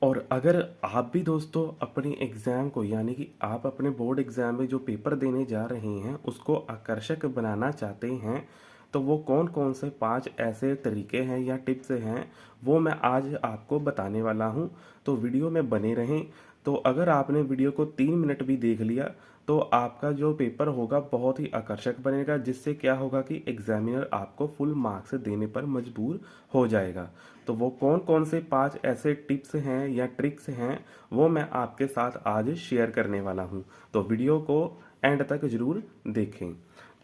और अगर आप भी दोस्तों अपने एग्ज़ाम को यानी कि आप अपने बोर्ड एग्ज़ाम में जो पेपर देने जा रहे हैं उसको आकर्षक बनाना चाहते हैं, तो वो कौन कौन से 5 ऐसे तरीके हैं या टिप्स हैं वो मैं आज आपको बताने वाला हूँ। तो वीडियो में बने रहें। तो अगर आपने वीडियो को 3 मिनट भी देख लिया तो आपका जो पेपर होगा बहुत ही आकर्षक बनेगा, जिससे क्या होगा कि एग्जामिनर आपको फुल मार्क्स देने पर मजबूर हो जाएगा। तो वो कौन कौन से 5 ऐसे टिप्स हैं या ट्रिक्स हैं वो मैं आपके साथ आज शेयर करने वाला हूँ। तो वीडियो को एंड तक जरूर देखें।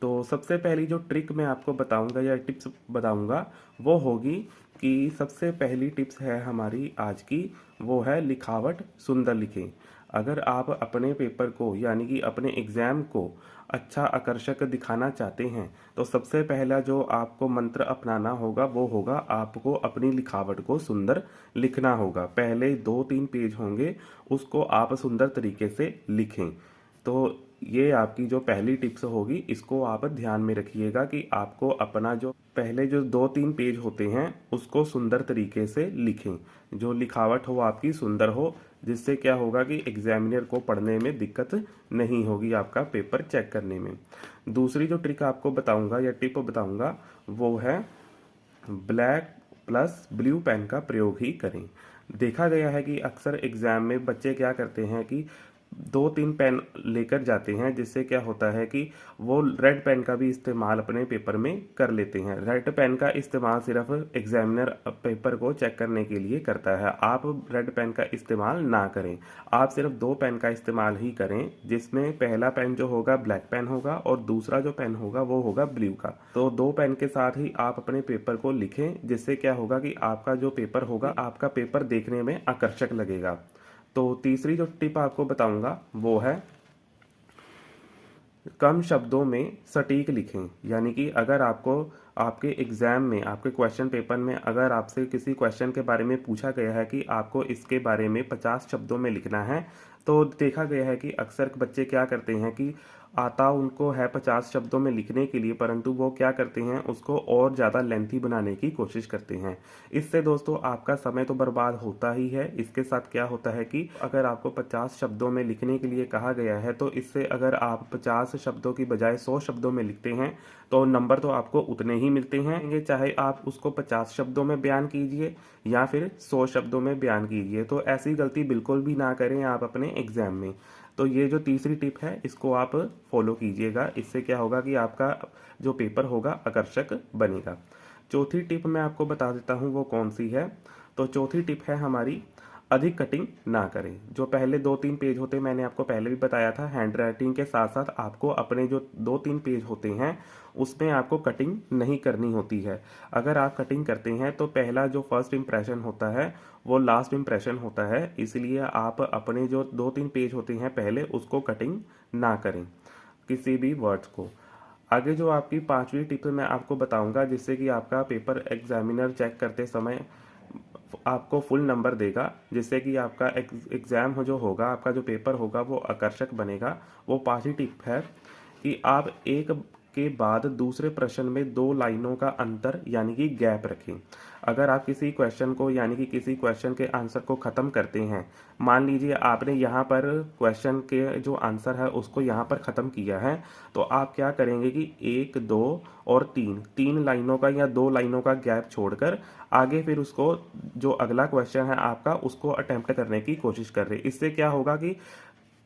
तो सबसे पहली जो ट्रिक मैं आपको बताऊंगा या टिप्स बताऊंगा वो होगी कि सबसे पहली टिप्स है हमारी आज की, वो है लिखावट सुंदर लिखें। अगर आप अपने पेपर को यानी कि अपने एग्ज़ाम को अच्छा आकर्षक दिखाना चाहते हैं तो सबसे पहला जो आपको मंत्र अपनाना होगा वो होगा आपको अपनी लिखावट को सुंदर लिखना होगा। पहले 2-3 पेज होंगे उसको आप सुंदर तरीके से लिखें। तो ये आपकी जो पहली टिप्स होगी, इसको आप ध्यान में रखिएगा कि आपको अपना जो पहले जो 2-3 पेज होते हैं उसको सुंदर तरीके से लिखें, जो लिखावट हो आपकी सुंदर हो, जिससे क्या होगा कि एग्जामिनर को पढ़ने में दिक्कत नहीं होगी आपका पेपर चेक करने में। दूसरी जो ट्रिक आपको बताऊंगा या टिप बताऊंगा वो है ब्लैक प्लस ब्लू पेन का प्रयोग ही करें। देखा गया है कि अक्सर एग्जाम में बच्चे क्या करते हैं कि 2-3 पेन लेकर जाते हैं, जिससे क्या होता है कि वो रेड पेन का भी इस्तेमाल अपने पेपर में कर लेते हैं। रेड पेन का इस्तेमाल सिर्फ एग्जामिनर पेपर को चेक करने के लिए करता है। आप रेड पेन का इस्तेमाल ना करें, आप सिर्फ 2 पेन का इस्तेमाल ही करें, जिसमें पहला पेन जो होगा ब्लैक पेन होगा और दूसरा जो पेन होगा वो होगा ब्लू का। तो 2 पेन के साथ ही आप अपने पेपर को लिखें, जिससे क्या होगा कि आपका जो पेपर होगा आपका पेपर देखने में आकर्षक लगेगा। तो तीसरी जो टिप आपको बताऊंगा वो है कम शब्दों में सटीक लिखें। यानी कि अगर आपको आपके एग्जाम में आपके क्वेश्चन पेपर में अगर आपसे किसी क्वेश्चन के बारे में पूछा गया है कि आपको इसके बारे में 50 शब्दों में लिखना है, तो देखा गया है कि अक्सर बच्चे क्या करते हैं कि आता उनको है 50 शब्दों में लिखने के लिए, परंतु वो क्या करते हैं उसको और ज़्यादा लेंथी बनाने की कोशिश करते हैं। इससे दोस्तों आपका समय तो बर्बाद होता ही है, इसके साथ क्या होता है कि अगर आपको 50 शब्दों में लिखने के लिए कहा गया है तो इससे अगर आप 50 शब्दों की बजाय 100 शब्दों में लिखते हैं तो नंबर तो आपको उतने ही मिलते हैं, चाहे आप उसको 50 शब्दों में बयान कीजिए या फिर 100 शब्दों में बयान कीजिए। तो ऐसी गलती बिल्कुल भी ना करें आप अपने एग्जाम में। तो ये जो तीसरी टिप है इसको आप फॉलो कीजिएगा, इससे क्या होगा कि आपका जो पेपर होगा आकर्षक बनेगा। चौथी टिप मैं आपको बता देता हूँ वो कौन सी है। तो चौथी टिप है हमारी अधिक कटिंग ना करें। जो पहले 2-3 पेज होते हैं मैंने आपको पहले भी बताया था, हैंड राइटिंग के साथ साथ आपको अपने जो 2-3 पेज होते हैं उसमें आपको कटिंग नहीं करनी होती है। अगर आप कटिंग करते हैं तो पहला जो फर्स्ट इम्प्रेशन होता है वो लास्ट इम्प्रेशन होता है, इसलिए आप अपने जो 2-3 पेज होते हैं पहले उसको कटिंग ना करें किसी भी वर्ड्स को। आगे जो आपकी पांचवी टिप मैं आपको बताऊंगा जिससे कि आपका पेपर एग्जामिनर चेक करते समय आपको फुल नंबर देगा, जिससे कि आपका एग्जाम हो जो होगा आपका जो पेपर होगा वो आकर्षक बनेगा। वो पांचवी टिप है कि आप एक के बाद दूसरे प्रश्न में 2 लाइनों का अंतर यानी कि गैप रखें। अगर आप किसी क्वेश्चन को यानी कि किसी क्वेश्चन के आंसर को ख़त्म करते हैं, मान लीजिए आपने यहाँ पर क्वेश्चन के जो आंसर है उसको यहाँ पर ख़त्म किया है, तो आप क्या करेंगे कि 1, 2 और 3 लाइनों का या 2 लाइनों का गैप छोड़कर आगे फिर उसको जो अगला क्वेश्चन है आपका उसको अटेम्प्ट करने की कोशिश कर रहे हैं। इससे क्या होगा कि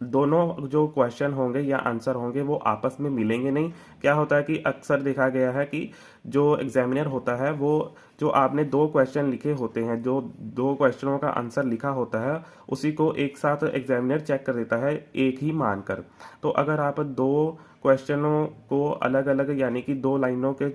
दोनों जो क्वेश्चन होंगे या आंसर होंगे वो आपस में मिलेंगे नहीं। क्या होता है कि अक्सर देखा गया है कि जो एग्जामिनर होता है वो जो आपने 2 क्वेश्चन लिखे होते हैं, जो 2 क्वेश्चनों का आंसर लिखा होता है उसी को एक साथ एग्जामिनर चेक कर देता है एक ही मानकर। तो अगर आप 2 क्वेश्चनों को अलग अलग यानी कि 2 लाइनों के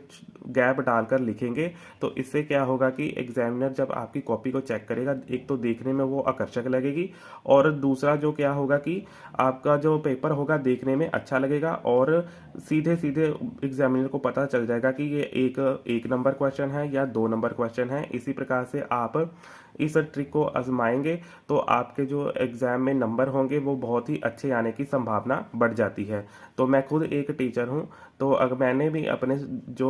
गैप डालकर लिखेंगे तो इससे क्या होगा कि एग्जामिनर जब आपकी कॉपी को चेक करेगा, एक तो देखने में वो आकर्षक लगेगी और दूसरा जो क्या होगा कि आपका जो पेपर होगा देखने में अच्छा लगेगा और सीधे सीधे एग्जामिनर को पता चल जाएगा कि ये एक नंबर क्वेश्चन है या 2 नंबर क्वेश्चन है। इसी प्रकार से आप इस ट्रिक को आजमाएंगे तो आपके जो एग्ज़ाम में नंबर होंगे वो बहुत ही अच्छे आने की संभावना बढ़ जाती है। तो मैं खुद एक टीचर हूँ, तो अगर मैंने भी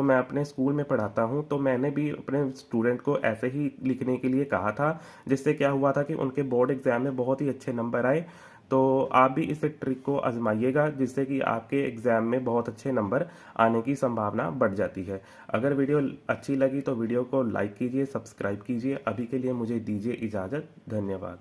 मैं अपने स्कूल में पढ़ाता हूँ, तो मैंने भी अपने स्टूडेंट को ऐसे ही लिखने के लिए कहा था, जिससे क्या हुआ था कि उनके बोर्ड एग्ज़ाम में बहुत ही अच्छे नंबर आए। तो आप भी इस ट्रिक को आजमाइएगा, जिससे कि आपके एग्ज़ाम में बहुत अच्छे नंबर आने की संभावना बढ़ जाती है। अगर वीडियो अच्छी लगी तो वीडियो को लाइक कीजिए, सब्सक्राइब कीजिए। अभी के लिए मुझे दीजिए इजाज़त। धन्यवाद।